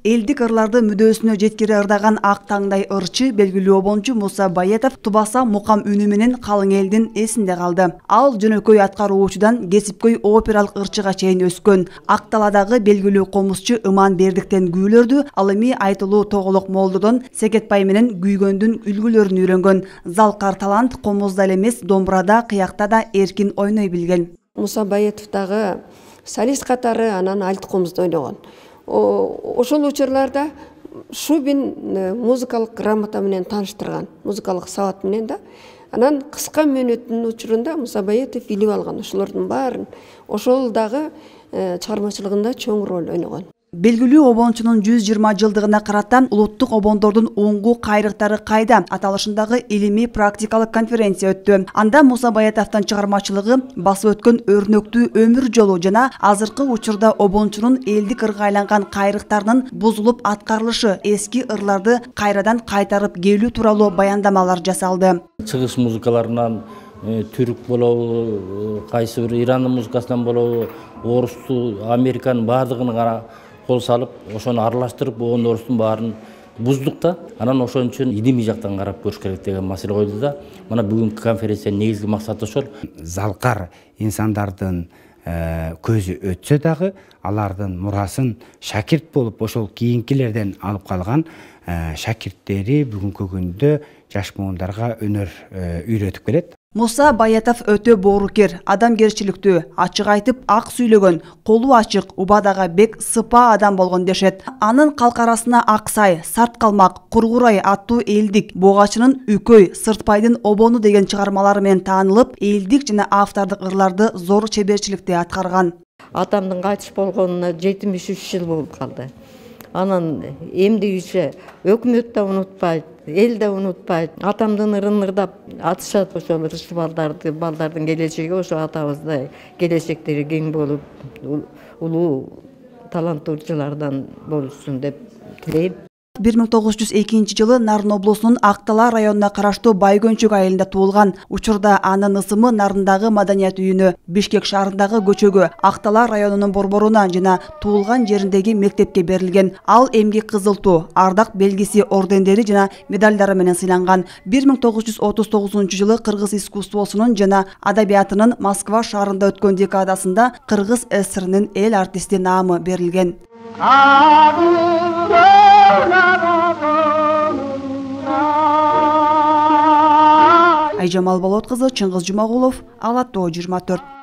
Элдик ырларды мүдөөсүнө жеткире ырдаган ак таңдай ырчы белгилүү обончу Муса Баятов Тубаса мукам үнү менен калың элдин эсинде калды. Ал жөнөкөй аткаруучудан кесипкөй опералык ырчыга чейин өскөн. Ак таладагы белгилүү комузчу Ыман Бердиктен күүлөрдү, ал эми айтылуу Тоголок Молдодон Секетбай менен күйгөндүн үлгүлөрүн үйрөнгөн. Залкар талант комузда эле эмес, домбурада, кыякта да эркин ойной билген. Муса Баятов дагы солист катары анан альт комузда ойногон. Ошол учурларда Шубин музыкалык грамота менен тааныштырган, музыкалык сабат менен да. Анан кыска мөөнөттүн учурунда Муса Баятов билип алган ошолордун баарын. Ошол дагы чыгармачылыгында чоң роль ойногон. Белгилүү обончунун 120 жылдыгына карата улуттук обондордун оңгу кайрыктары кайда аталышындагы илимий практикалык конференция өттү. Анда Муса Баятовдун чыгармачылыгы, басып өткөн өрнөктүү өмүр жолу жана азыркы учурда обончунун элдик ырга айланган кайрыктарынын бузулуп аткарылышы, эски ырларды кайрадан кайтарып келүү тууралуу баяндамалар жасалды. Чыгыш музыкаларынан түрк болобу, кайсы бир Ирандын музыкасынан болобу, орусту, американын баардыгын кол салып, ошону аралаштырып, оон орустун баарын буздук да. Анан ошон үчүн илимий жактан карап көрүш керек деген маселе койду да. Мына бүгүнкү конференциянын негизги максаты ошол. Залкар инсандардын көзү өтсө дагы, алардын мурасын шакирт болуп, ошол кийинкилерден алып калган шакирттери бүгүнкү күндө жаш муундарга өнөр үйрөтүп келет. Муса Баятов өтө боорукер, адамгерчиликтүү, ачык айтып, ак сүйлөгөн, колу ачык, убадага бек сыпа адам болгон дешет. Анын калкарасына Аксай, Сарт калмак, Кургурай аттуу элдик, Богачынын Үкөй, Сыртпайдын обону деген чыгармалары менен таанылып, элдик жана автордук ырларды зор чеберчиликте аткарган. Атамдын кайтыш болгонуна 73 жыл болуп калды. Анан эмдигиче өкмөт да унутпайт, эл да унутпайт. Атамдын ырын ырдап атышат ошол ырчы балдардын келечеги, ошо атабыздай келечектери кең болуп, улуу таланттуу ырчылардан болушсун деп тилейм. 1902 жылы Нарын облусунун Актала районуна караштуу Байгөнчөк айылында туулган. Учурда анын ысымы Нарындагы маданият үйүнө, Бишкек шаарындагы көчөгө, Актала районунун борборуна жана туулган жериндеги мектепке берилген. Ал эмгек кызыл туу, ардак белгиси, ордендери жана медалдары менен сыйланган. 1939 жылы кыргыз искусствосунун жана адабиятынын Москва шаарында өткөн декадасында Кыргыз ССРнин эл артисти наамы берилген. Айжамал Болот кызы, Чыңгыз Жумагулов, Ала Тоо 24.